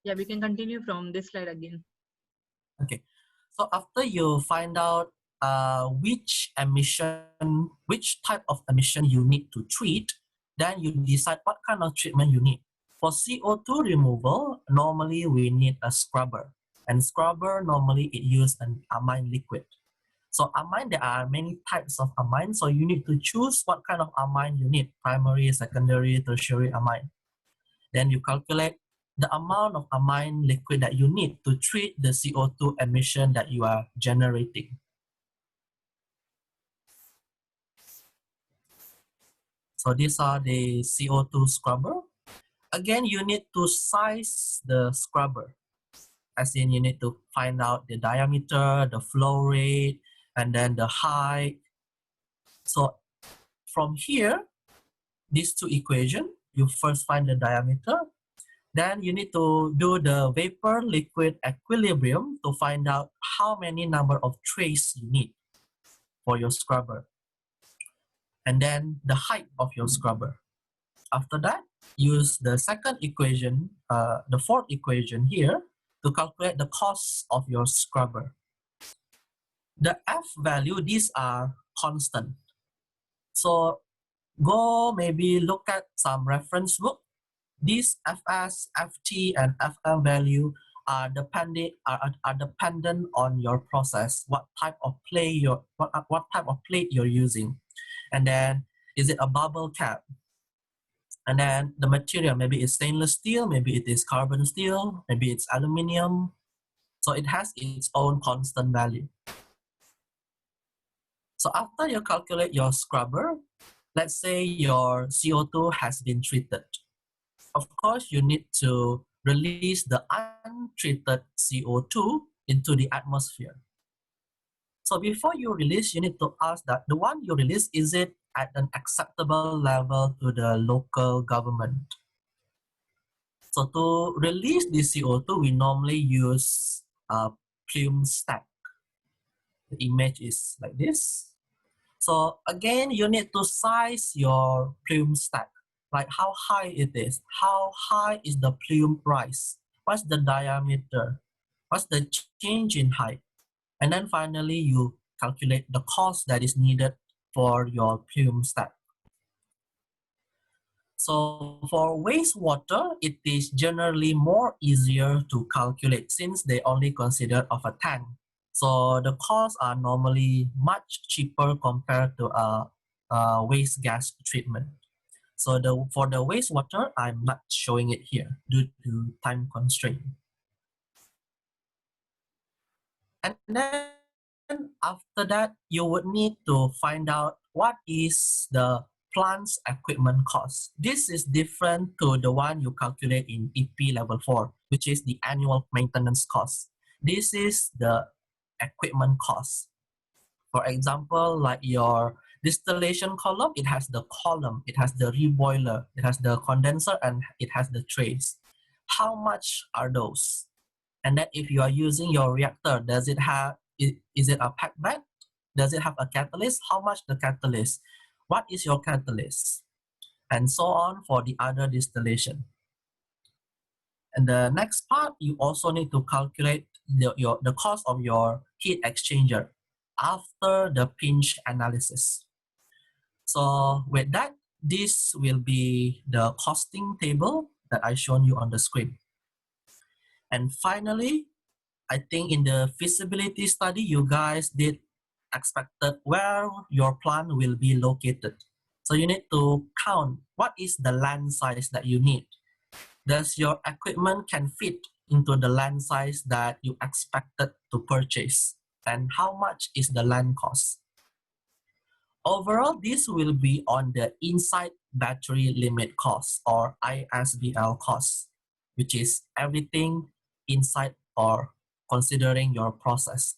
Yeah, we can continue from this slide again. Okay. So after you find out which type of emission you need to treat, then you decide what kind of treatment you need. For CO2 removal, normally we need a scrubber. And scrubber, normally it uses an amine liquid. So amine, there are many types of amine. So you need to choose what kind of amine you need, primary, secondary, tertiary amine. Then you calculate the amount of amine liquid that you need to treat the CO2 emission that you are generating. So these are the CO2 scrubber. Again, you need to size the scrubber. As in, you need to find out the diameter, the flow rate, and then the height. So from here, these two equations, you first find the diameter. Then you need to do the vapor liquid equilibrium to find out how many number of trays you need for your scrubber. And then the height of your scrubber. After that, use the second equation, the fourth equation here, to calculate the cost of your scrubber. The F value, these are constant. So go maybe look at some reference book. These Fs, Ft, and Fm value are dependent on your process, what type of plate you're using, and then is it a bubble cap, and then the material, maybe it's stainless steel, maybe it is carbon steel, maybe it's aluminum. So it has its own constant value. So after you calculate your scrubber, let's say your CO2 has been treated. Of course, you need to release the untreated CO2 into the atmosphere. So before you release, you need to ask that the one you release, is it at an acceptable level to the local government? So to release the CO2, we normally use a plume stack. The image is like this. So again, you need to size your plume stack, like how high it is. How high is the plume rise? What's the diameter? What's the change in height? And then finally, you calculate the cost that is needed for your plume stack. So for wastewater, it is generally more easier to calculate since they only consider of a tank. So the costs are normally much cheaper compared to a waste gas treatment. So for the wastewater, I'm not showing it here due to time constraint. And then after that, you would need to find out what is the plant's equipment cost. This is different to the one you calculate in EP level 4, which is the annual maintenance cost. This is the equipment cost. For example, like your distillation column, it has the column, it has the reboiler, it has the condenser, and it has the trays. How much are those? And then if you are using your reactor, does it have, is it a pack bag? Does it have a catalyst? How much the catalyst? What is your catalyst? And so on for the other distillation. And the next part, you also need to calculate the cost of your heat exchanger after the pinch analysis. So with that, this will be the costing table that I shown you on the screen. And finally, I think in the feasibility study, you guys did expected where your plant will be located. So you need to count what is the land size that you need. Does your equipment can fit into the land size that you expected to purchase? And how much is the land cost? Overall, this will be on the inside battery limit cost or ISBL cost, which is everything inside or considering your process.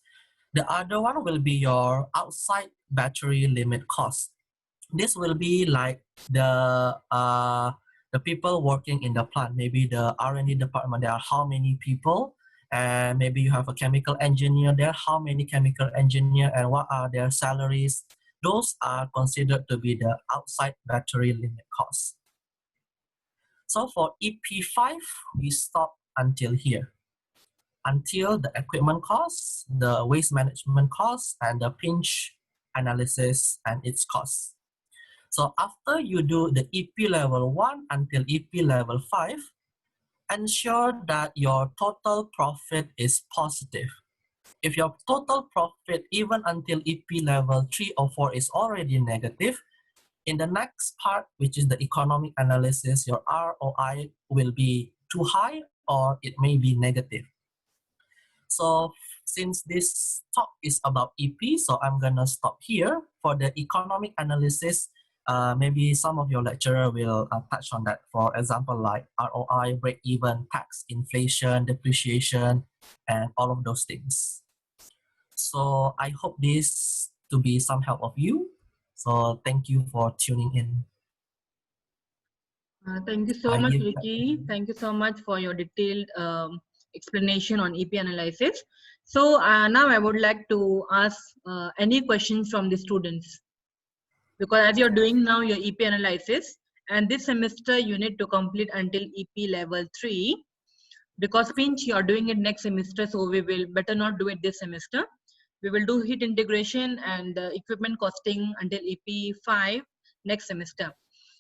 The other one will be your outside battery limit cost. This will be like the people working in the plant, maybe the R&D department, there are how many people, and maybe you have a chemical engineer there, how many chemical engineer and what are their salaries. Those are considered to be the outside battery limit costs. So for EP5, we stop until here, until the equipment costs, the waste management costs, and the pinch analysis and its costs. So after you do the EP level 1 until EP level 5, ensure that your total profit is positive. If your total profit even until EP level 3 or 4 is already negative, in the next part, which is the economic analysis, your ROI will be too high or it may be negative. So since this talk is about EP, so I'm gonna stop here. For the economic analysis, maybe some of your lecturer will touch on that. For example, like ROI, break-even, tax, inflation, depreciation, and all of those things. So I hope this to be some help of you. So thank you for tuning in. Thank you so much, Ricky. Thank you so much for your detailed explanation on EP analysis. So now I would like to ask any questions from the students. Because as you're doing now your EP analysis, and this semester you need to complete until EP level 3. Because pinch you're doing it next semester, so we will better not do it this semester. We will do heat integration and equipment costing until EP 5 next semester.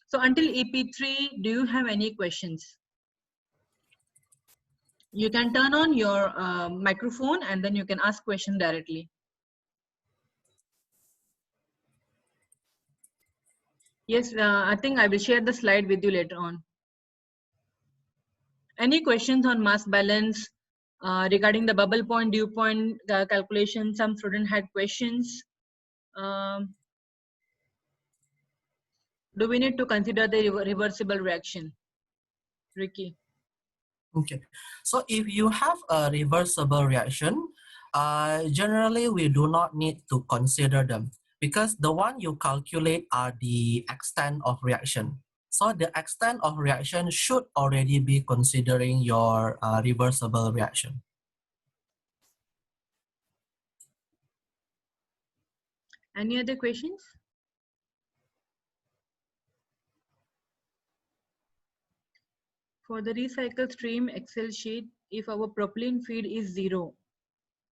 So until EP3, do you have any questions? You can turn on your microphone and then you can ask question directly. Yes, I think I will share the slide with you later on. Any questions on mass balance regarding the bubble point, dew point calculation? Some students had questions. Do we need to consider the reversible reaction? Ricky. Okay, so if you have a reversible reaction, generally we do not need to consider them because the one you calculate are the extent of reaction. So the extent of reaction should already be considering your reversible reaction. Any other questions? For the recycle stream Excel sheet, if our propylene feed is 0,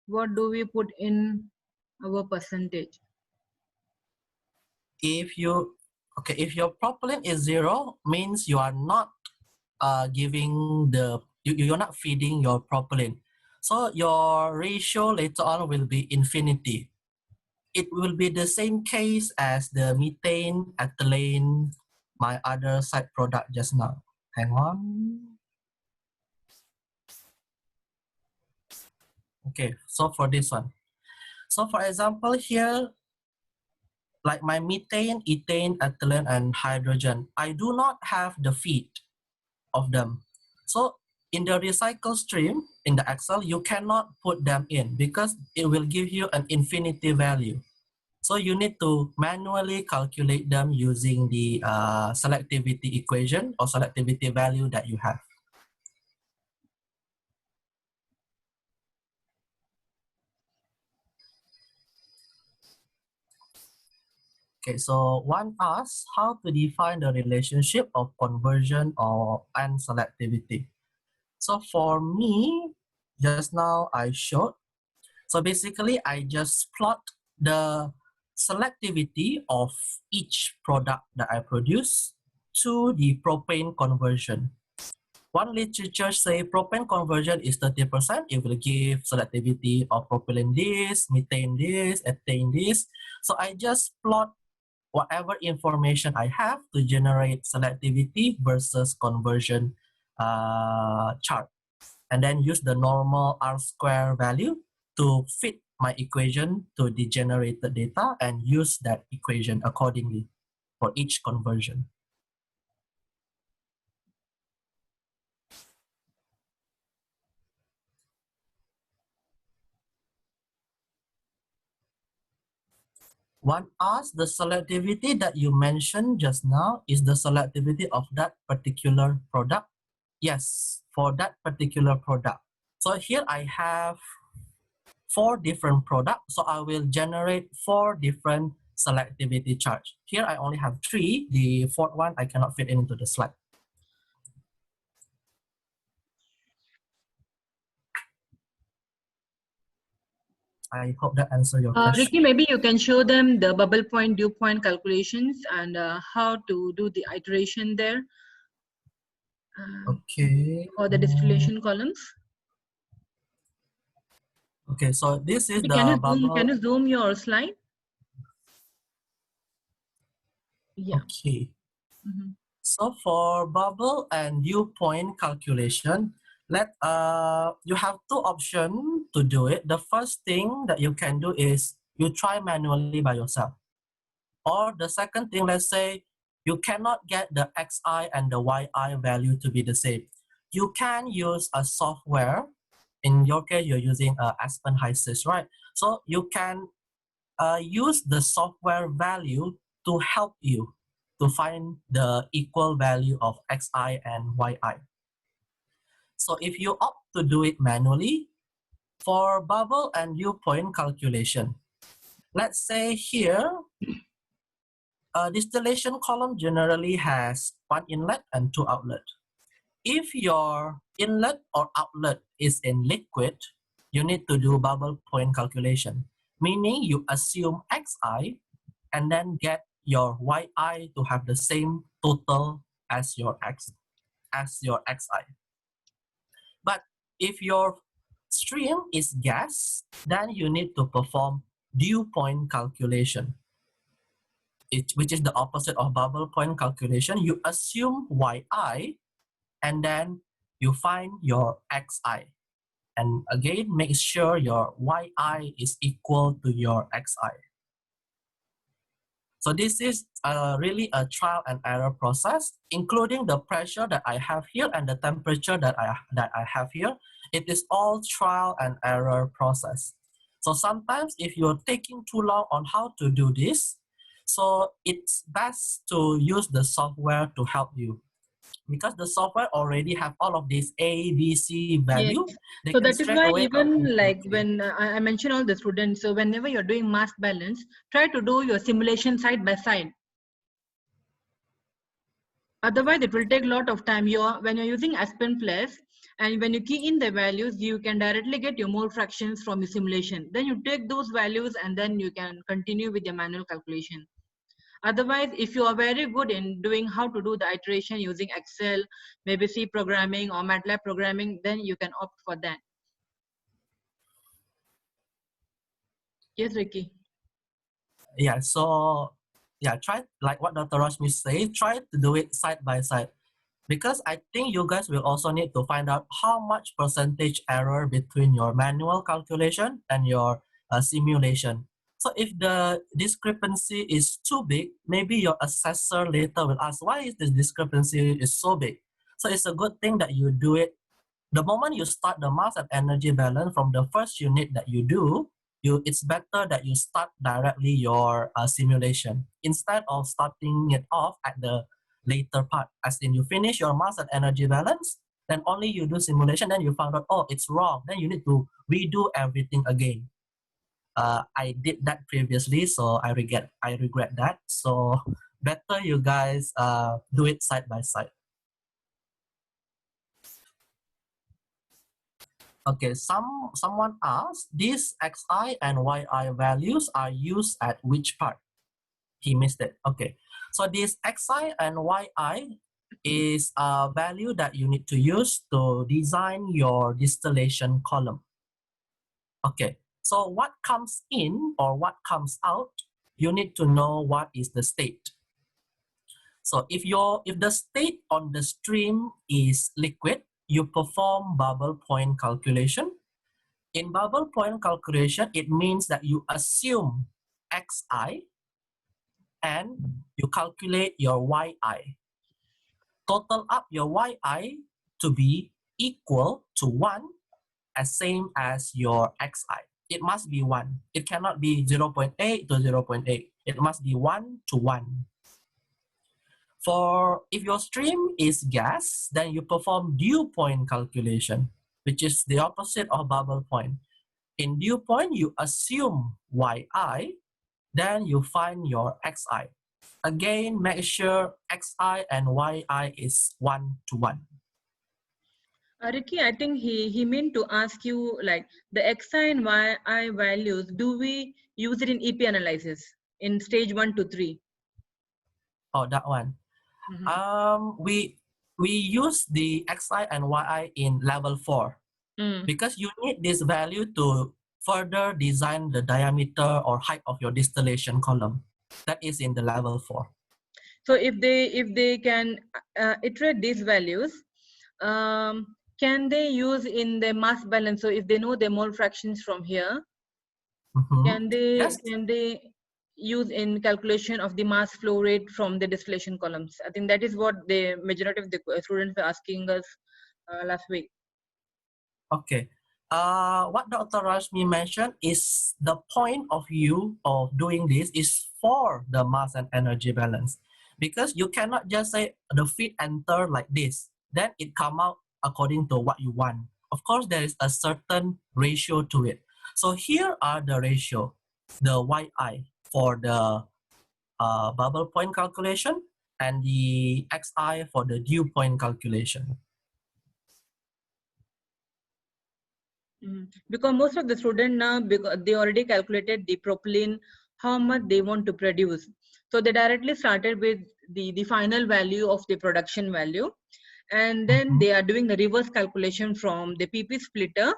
what do we put in our percentage? If your propylene is 0, means you are not giving you're not feeding your propylene. So your ratio later on will be infinity. It will be the same case as the methane, ethylene, my other side product just now. Hang on. Okay, so for this one. So for example here, like my methane, ethane, ethylene, and hydrogen, I do not have the feed of them. So in the recycle stream, in the Excel, you cannot put them in because it will give you an infinity value. So you need to manually calculate them using the selectivity equation or selectivity value that you have. Okay, so one asks how to define the relationship of conversion and selectivity. So for me, just now I showed. So basically, I just plot the selectivity of each product that I produce to the propane conversion. One literature say propane conversion is 30%. It will give selectivity of propylene this, methane this, ethane this. So I just plot whatever information I have to generate selectivity versus conversion chart. And then use the normal R-square value to fit my equation to the generated data and use that equation accordingly for each conversion. One asks, the selectivity that you mentioned just now is the selectivity of that particular product? Yes, for that particular product. So here I have 4 different products, so I will generate 4 different selectivity charts. Here I only have 3, the 4th one I cannot fit into the slide. I hope that answers your question. Ricky, maybe you can show them the bubble point, dew point calculations and how to do the iteration there. Okay. For the distillation columns. Okay, so this is Can the bubble. Can you zoom your slide? Yeah. Okay. So for bubble and dew point calculation, you have two options to do it. The first thing that you can do is you try manually by yourself. Or the second thing, let's say you cannot get the xi and the yi value to be the same. You can use a software. In your case, you're using Aspen HYSYS, right? So you can use the software value to help you to find the equal value of xi and yi. So if you opt to do it manually, for bubble and dew point calculation, let's say here, a distillation column generally has one inlet and two outlets. If your inlet or outlet is in liquid, you need to do bubble point calculation, meaning you assume xi and then get your yi to have the same total as your xi. But if your stream is gas, then you need to perform dew point calculation, which is the opposite of bubble point calculation. You assume yi and then you find your xi. And again, make sure your yi is equal to your xi. So this is really a trial and error process, including the pressure that I have here and the temperature that I have here. It is all trial and error process. So sometimes if you're taking too long on how to do this, so it's best to use the software to help you, because the software already have all of these A, B, C value. Yes. So that is why even like when I mention all the students, so whenever you're doing mass balance, try to do your simulation side by side. Otherwise, it will take a lot of time. When you're using Aspen Plus, and when you key in the values, you can directly get your mole fractions from your simulation. Then you take those values and then you can continue with your manual calculation. Otherwise, if you are very good in doing how to do the iteration using Excel, maybe C programming or MATLAB programming, then you can opt for that. Yes, Ricky. Yeah, so yeah, try like what Dr. Rashmi said, try to do it side by side. Because I think you guys will also need to find out how much percentage error between your manual calculation and your simulation. So if the discrepancy is too big, maybe your assessor later will ask, why is this discrepancy is so big? So it's a good thing that you do it. The moment you start the mass and energy balance from the first unit that you do, it's better that you start directly your simulation instead of starting it off at the later part. As in you finish your mass and energy balance, then only you do simulation, then you found out, oh, it's wrong. Then you need to redo everything again. I did that previously, so I regret that. So better you guys do it side by side. Okay, someone asked, these xi and yi values are used at which part? He missed it. Okay, so this xi and yi is a value that you need to use to design your distillation column. Okay, so what comes in or what comes out, you need to know what is the state. So if the state on the stream is liquid, you perform bubble point calculation. In bubble point calculation, it means that you assume xi and you calculate your yi. Total up your yi to be equal to 1, as same as your xi. It must be 1. It cannot be 0.8 to 0.8. It must be 1 to 1. For if your stream is gas, then you perform dew point calculation, which is the opposite of bubble point. In dew point, you assume yi, then you find your xi. Again, make sure xi and yi is 1 to 1. Ricky, I think he meant to ask you like the xi and yi values. Do we use it in EP analysis in stage 1 to 3? Oh, that one. Mm-hmm. We use the xi and yi in level 4 because you need this value to further design the diameter or height of your distillation column. That is in the level 4. So if they can iterate these values, can they use in the mass balance? So if they know the mole fractions from here, Yes. can they use in calculation of the mass flow rate from the distillation columns? I think that is what the majority of the students were asking us last week. Okay. What Dr. Rashmi mentioned is the point of view of doing this is for the mass and energy balance, because you cannot just say the feed enter like this, then it come out according to what you want. Of course, there is a certain ratio to it. So here are the ratio, the yi for the bubble point calculation and the xi for the dew point calculation. Because most of the students now, because they already calculated the propylene, how much they want to produce. So they directly started with the final value of the production value. And then they are doing the reverse calculation from the PP splitter,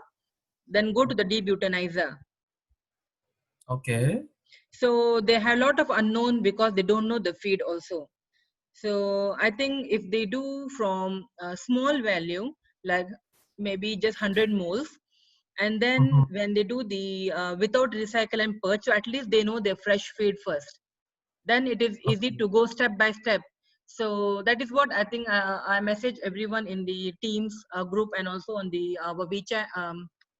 then go to the debutanizer. Okay. So they have a lot of unknown because they don't know the feed also. So I think if they do from a small value, like maybe just 100 moles, and then when they do the without recycle and purge, so at least they know their fresh feed first. Then it is easy to go step by step. So that is what I think I message everyone in the teams group and also on the WeChat,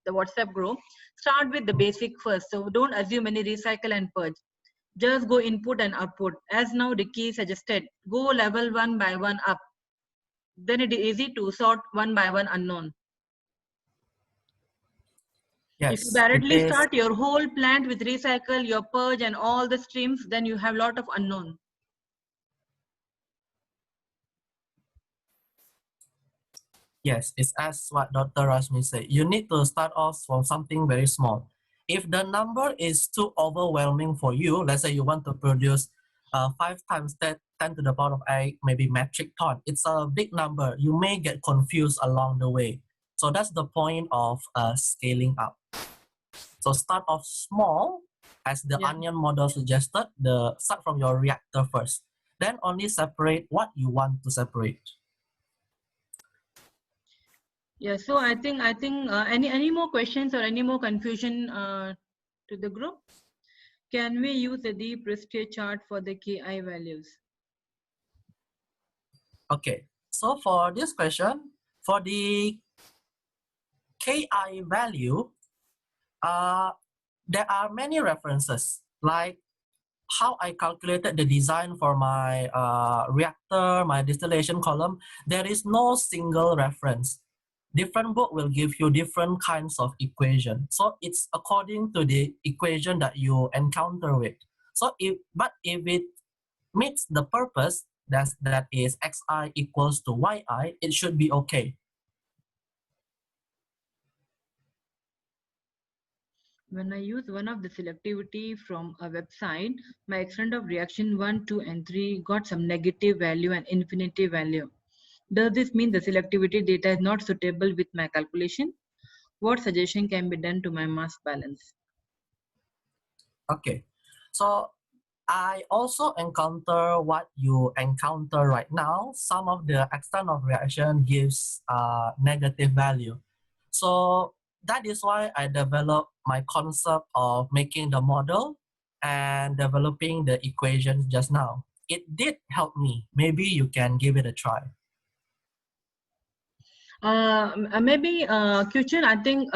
the WhatsApp group. Start with the basic first. So don't assume any recycle and purge. Just go input and output. As now Ricky suggested, go level one by one up. Then it is easy to sort one by one unknown. If you Yes, it directly is. start your whole plant with recycle, your purge and all the streams, then you have a lot of unknown. Yes, it's as what Dr. Rashmi said. You need to start off from something very small. If the number is too overwhelming for you, let's say you want to produce 5 times 10 to the power of 8, maybe metric ton. It's a big number. You may get confused along the way. So that's the point of scaling up. So start off small, as the onion model suggested. Start from your reactor first. Then only separate what you want to separate. Yeah, so I think any more questions or any more confusion to the group? Can we use the Prestige chart for the KI values? Okay, so for this question, for the KI value, there are many references, like how I calculated the design for my reactor, my distillation column. There is no single reference. Different book will give you different kinds of equation. So it's according to the equation that you encounter with. So if it meets the purpose, that is xi equals to yi, it should be okay. When I use one of the selectivity from a website, my extent of reaction 1, 2, and 3 got some negative value and infinity value. Does this mean the selectivity data is not suitable with my calculation? What suggestion can be done to my mass balance? Okay, so I also encounter what you encounter right now. Some of the extent of reaction gives negative value. So that is why I developed my concept of making the model and developing the equations just now. It did help me. Maybe you can give it a try. Maybe Kyuchin, I think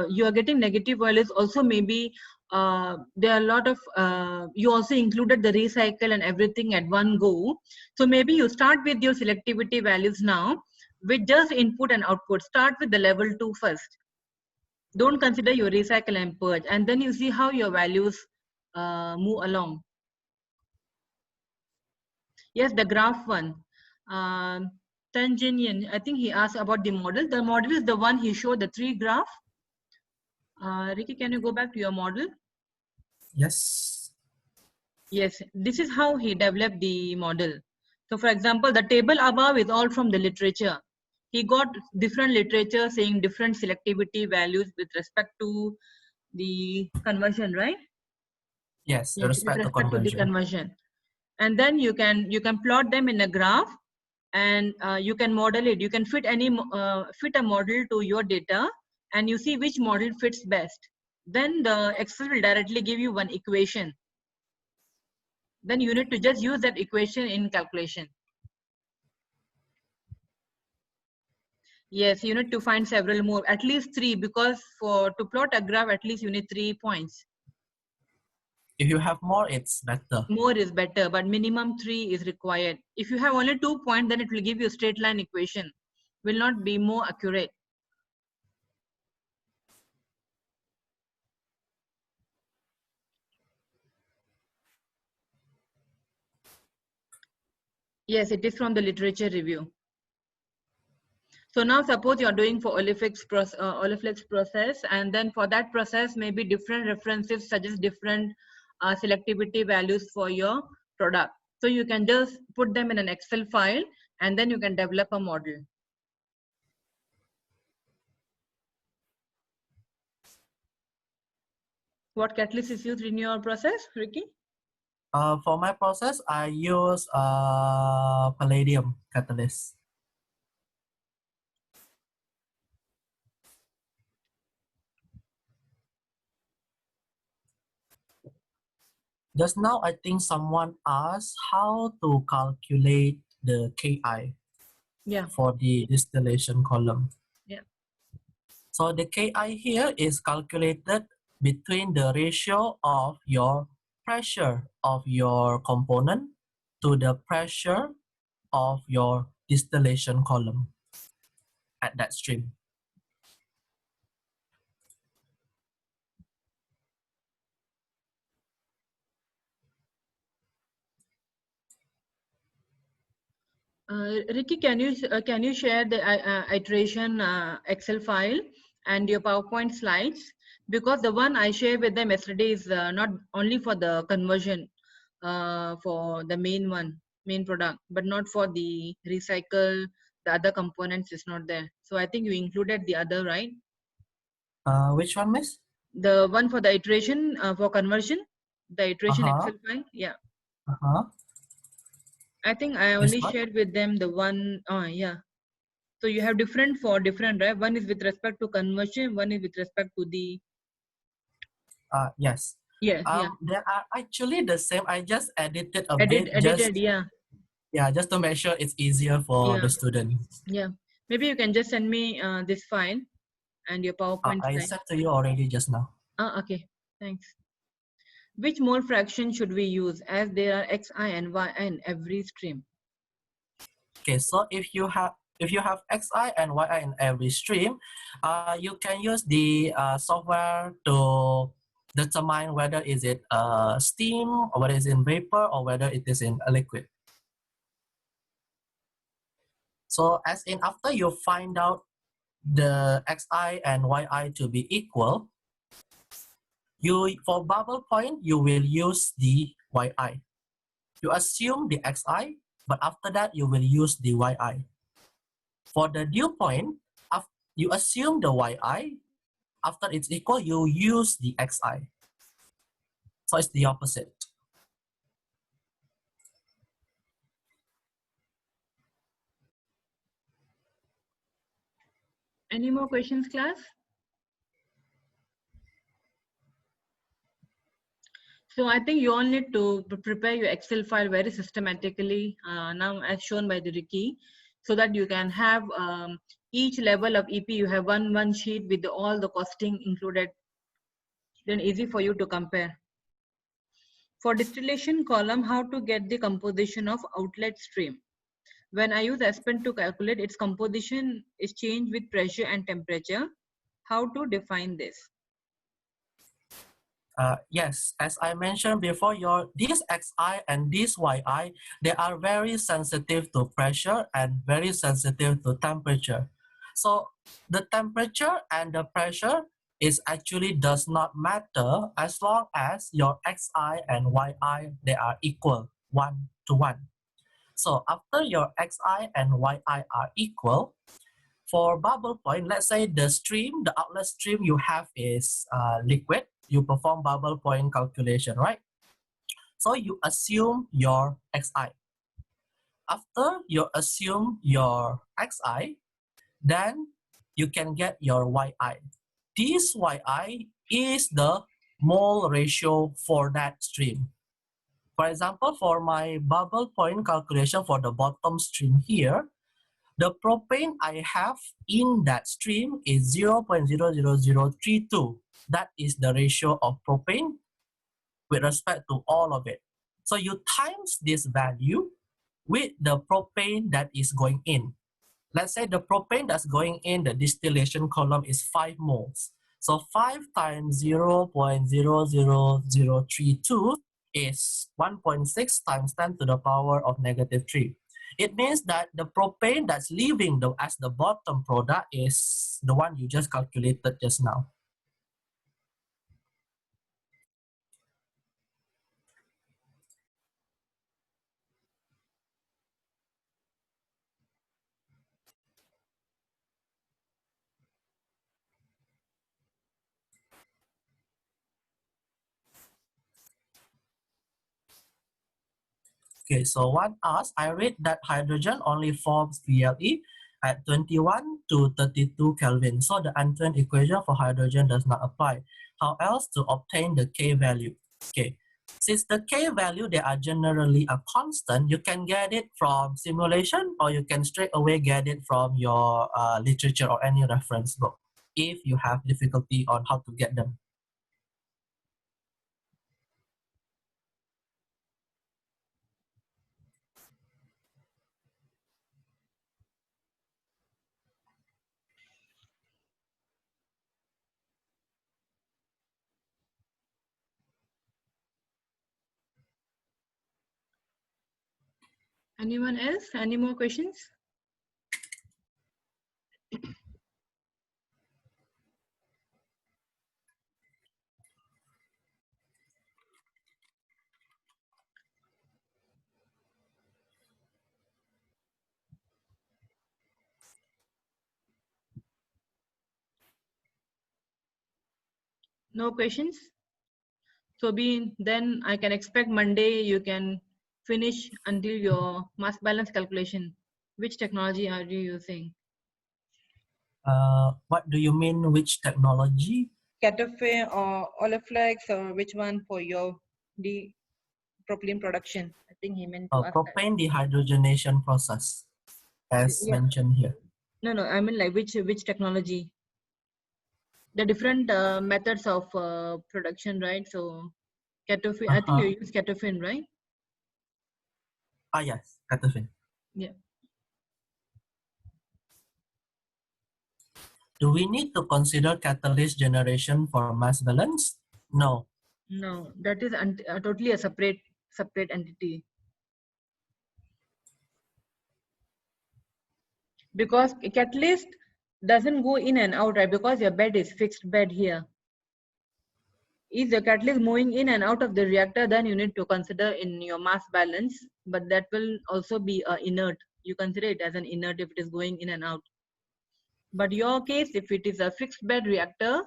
you are getting negative values. Also, maybe there are a lot of you also included the recycle and everything at one go. So maybe you start with your selectivity values now with just input and output. Start with the level 2 first. Don't consider your recycle and purge, and then you see how your values move along. Yes, the graph one. Tanjinian, I think he asked about the model. The model is the one he showed the 3 graph. Ricky, can you go back to your model? Yes. Yes, this is how he developed the model. So for example, the table above is all from the literature. He got different literature saying different selectivity values with respect to the conversion, right? Yes, Yes, with respect to respect to the conversion. conversion. And then you can plot them in a graph, and you can model it. You can fit fit a model to your data, and you see which model fits best. Then the Excel will directly give you one equation. Then you need to just use that equation in calculation. Yes, you need to find several more, at least 3, because to plot a graph, at least you need 3 points. If you have more, it's better. More is better, but minimum 3 is required. If you have only 2 points, then it will give you a straight line equation. Will not be more accurate. Yes, it is from the literature review. So now suppose you are doing for Oleflex process, and then for that process, maybe different references suggest different selectivity values for your product. So you can just put them in an Excel file, and then you can develop a model. What catalyst is used in your process, Ricky? For my process, I use palladium catalyst. Just now, I think someone asked how to calculate the Ki for the distillation column. Yeah. So the Ki here is calculated between the ratio of your pressure of your component to the pressure of your distillation column at that stream. Ricky, can you share the iteration Excel file and your PowerPoint slides? Because the one I shared with them yesterday is not only for the conversion for the main product, but not for the recycle. The other components is not there. So I think you included the other, right? Which one, miss? The one for the iteration for conversion, the iteration Excel file. Yeah. I think I only shared with them the one. Yeah. So you have different for different, right? One is with respect to conversion, one is with respect to the. Yes. Yeah, yeah. They are actually the same. I just edited a bit, Edited, yeah. Yeah, just to make sure it's easier for the students. Yeah. Maybe you can just send me this file and your PowerPoint I slide. sent to you already just now. Okay. Thanks. Which mole fraction should we use, as there are xi and yi in every stream? Okay, so if you have xi and yi in every stream, you can use the software to determine whether is it steam or whether it's in vapor or whether it is in a liquid. So as in after you find out the xi and yi to be equal, for bubble point you will use the yi. You assume the xi, but after that you will use the yi. For the dew point, you assume the yi. After it's equal, you use the xi. So it's the opposite. Any more questions, class? So I think you all need to prepare your Excel file very systematically now as shown by the Ricky, so that you can have each level of EP, you have one sheet with all the costing included, then easy for you to compare. For distillation column, how to get the composition of outlet stream? When I use Aspen to calculate, its composition is changed with pressure and temperature. How to define this? Yes, as I mentioned before, this Xi and this Yi, they are very sensitive to pressure and very sensitive to temperature. So the temperature and the pressure is actually does not matter as long as your Xi and Yi, they are equal 1:1. So after your Xi and Yi are equal, for bubble point, let's say the outlet stream you have is liquid. You perform bubble point calculation, right? So you assume your Xi. After you assume your Xi, then you can get your Yi. This Yi is the mole ratio for that stream. For example, for my bubble point calculation for the bottom stream here, the propane I have in that stream is 0.00032. That is the ratio of propane with respect to all of it. So you times this value with the propane that is going in. Let's say the propane that's going in the distillation column is 5 moles. So 5 times 0.00032 is 1.6 times 10 to the power of -3. It means that the propane that's leaving as the bottom product is the one you just calculated just now. Okay, so one asks, I read that hydrogen only forms VLE at 21 to 32 Kelvin. So the Antoine equation for hydrogen does not apply. How else to obtain the K value? Okay, since the K value, they are generally a constant, you can get it from simulation or you can straight away get it from your literature or any reference book if you have difficulty on how to get them. Anyone else? Any more questions? No questions? So then I can expect Monday you can finish until your mass balance calculation. Which technology are you using? What do you mean, which technology? Cataphil or Oleflex, or which one for your propylene production? I think he meant to ask that. Propane dehydrogenation process, as Yeah. mentioned here. No, I mean like which technology? The different methods of production, right? So Cataphil, I think you use Cataphil, right? Yes, Cataphil. Yeah. Do we need to consider catalyst generation for mass balance? No. No, that is totally a separate entity. Because a catalyst doesn't go in and out, right? Because your bed is fixed bed here. If the catalyst moving in and out of the reactor, then you need to consider in your mass balance, but that will also be inert. You consider it as an inert if it is going in and out. But your case, if it is a fixed bed reactor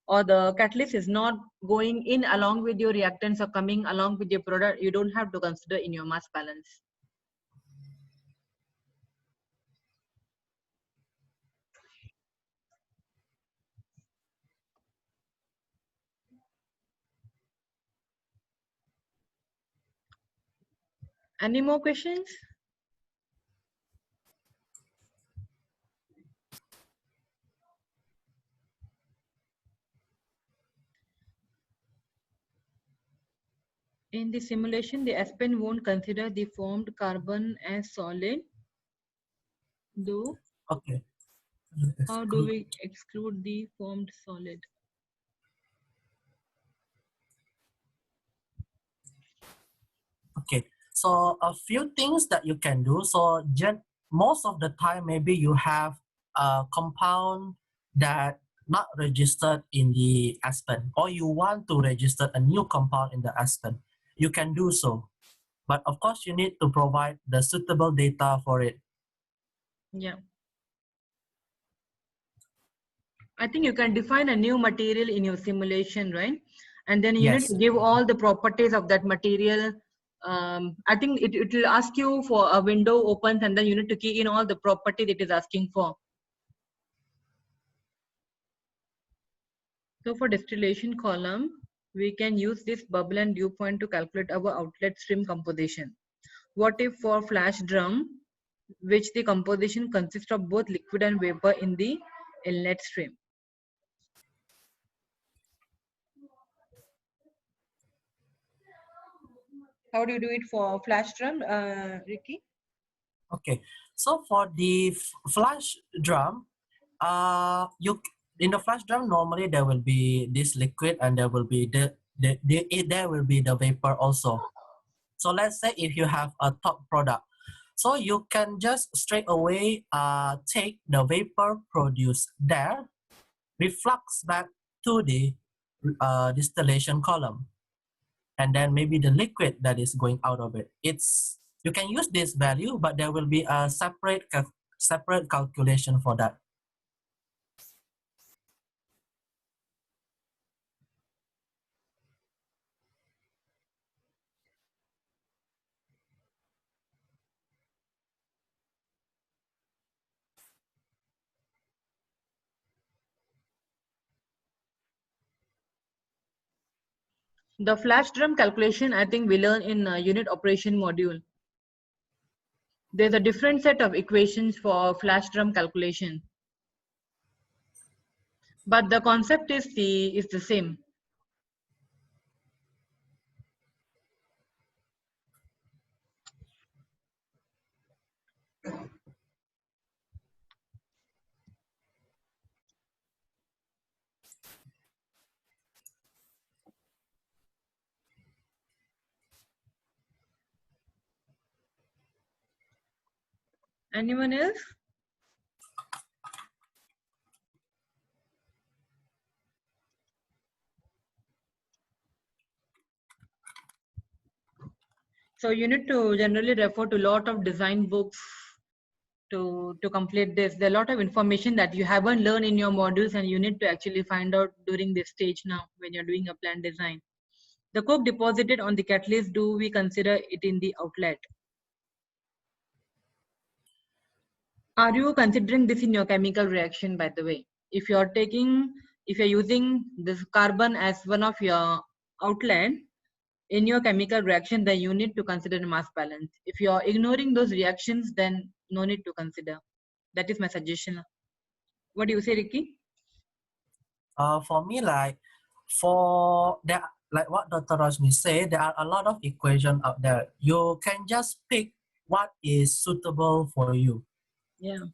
or the catalyst is not going in along with your reactants or coming along with your product, you don't have to consider in your mass balance. Any more questions? In the simulation, the Aspen won't consider the formed carbon as solid, though. Okay. How do we exclude the formed solid? Okay, so a few things that you can do. So most of the time, maybe you have a compound that not registered in the Aspen, or you want to register a new compound in the Aspen. You can do so, but of course you need to provide the suitable data for it. Yeah. I think you can define a new material in your simulation, right? And then you need Yes. to give all the properties of that material. I think it will ask you for a window opens, and then you need to key in all the properties it is asking for. So for distillation column, we can use this bubble and dew point to calculate our outlet stream composition. What if for flash drum, which the composition consists of both liquid and vapor in the inlet stream? How do you do it for flash drum, Ricky? Okay, so for the flash drum, you in the flash drum normally there will be this liquid and there will be there will be the vapor also. So let's say if you have a top product, so you can just straight away take the vapor produced there, reflux back to the distillation column, and then maybe the liquid that is going out of it. It's you can use this value, but there will be a separate calculation for that. The flash drum calculation, I think we learn in unit operation module. There's a different set of equations for flash drum calculation, but the concept is the same. Anyone else? So you need to generally refer to a lot of design books to complete this. There are a lot of information that you haven't learned in your modules, and you need to actually find out during this stage now when you're doing a plant design. The coke deposited on the catalyst, do we consider it in the outlet? Are you considering this in your chemical reaction, by the way? If you're using this carbon as one of your outlet in your chemical reaction, then you need to consider mass balance. If you're ignoring those reactions, then no need to consider. That is my suggestion. What do you say, Ricky? For me, for there, like what Dr. Rosmi said, there are a lot of equations out there. You can just pick what is suitable for you. Yeah.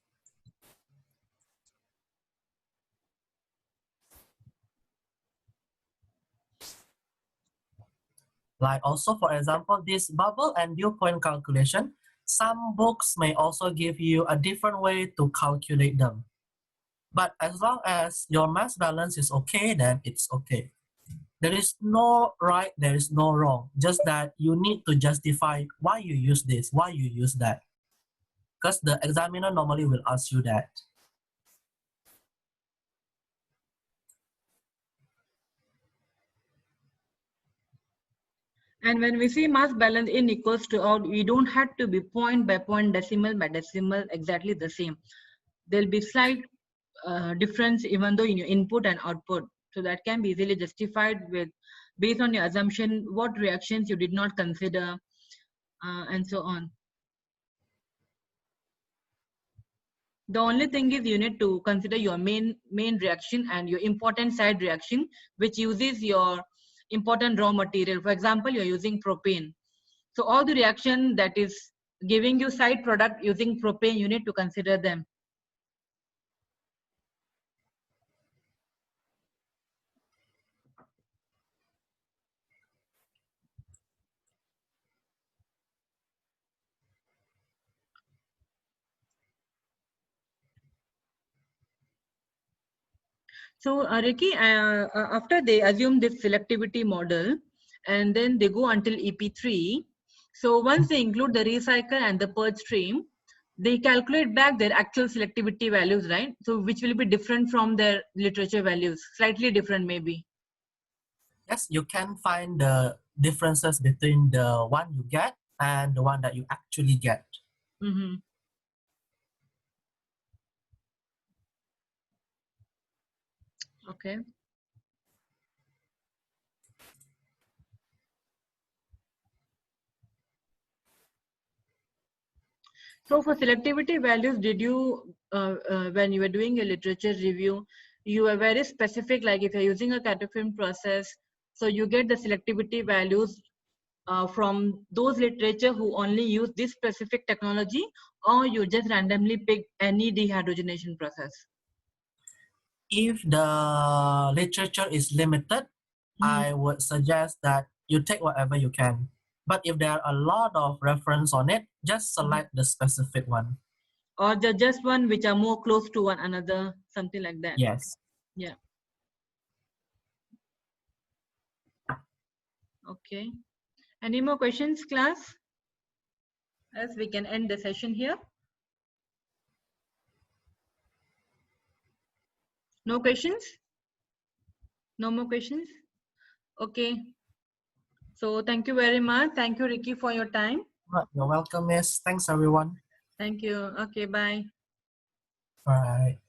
Like also, for example, this bubble and dew point calculation, some books may also give you a different way to calculate them. But as long as your mass balance is okay, then it's okay. There is no right, there is no wrong. Just that you need to justify why you use this, why you use that. Because the examiner normally will ask you that. And when we see mass balance in equals to out, we don't have to be point by point, decimal by decimal, exactly the same. There'll be slight difference even though in your input and output. So that can be easily justified with based on your assumption, what reactions you did not consider, and so on. The only thing is you need to consider your main reaction and your important side reaction, which uses your important raw material. For example, you're using propane. So all the reaction that is giving you side product using propane, you need to consider them. So, Ricky, after they assume this selectivity model, and then they go until EP3. So once they include the recycle and the purge stream, they calculate back their actual selectivity values, right? So which will be different from their literature values, slightly different maybe. Yes, you can find the differences between the one you get and the one that you actually get. Mm-hmm. Okay. So for selectivity values, did you, when you were doing a literature review, you were very specific, like if you're using a cataphin process, so you get the selectivity values from those literature who only use this specific technology, or you just randomly pick any dehydrogenation process? If the literature is limited, I would suggest that you take whatever you can. But if there are a lot of reference on it, just select the specific one. Or the just one which are more close to one another, something like that. Yes. Yeah. Okay. Any more questions, class? Else we can end the session here. No questions? No more questions? Okay. So thank you very much. Thank you, Ricky, for your time. You're welcome, Miss. Thanks, everyone. Thank you. Okay, bye. Bye.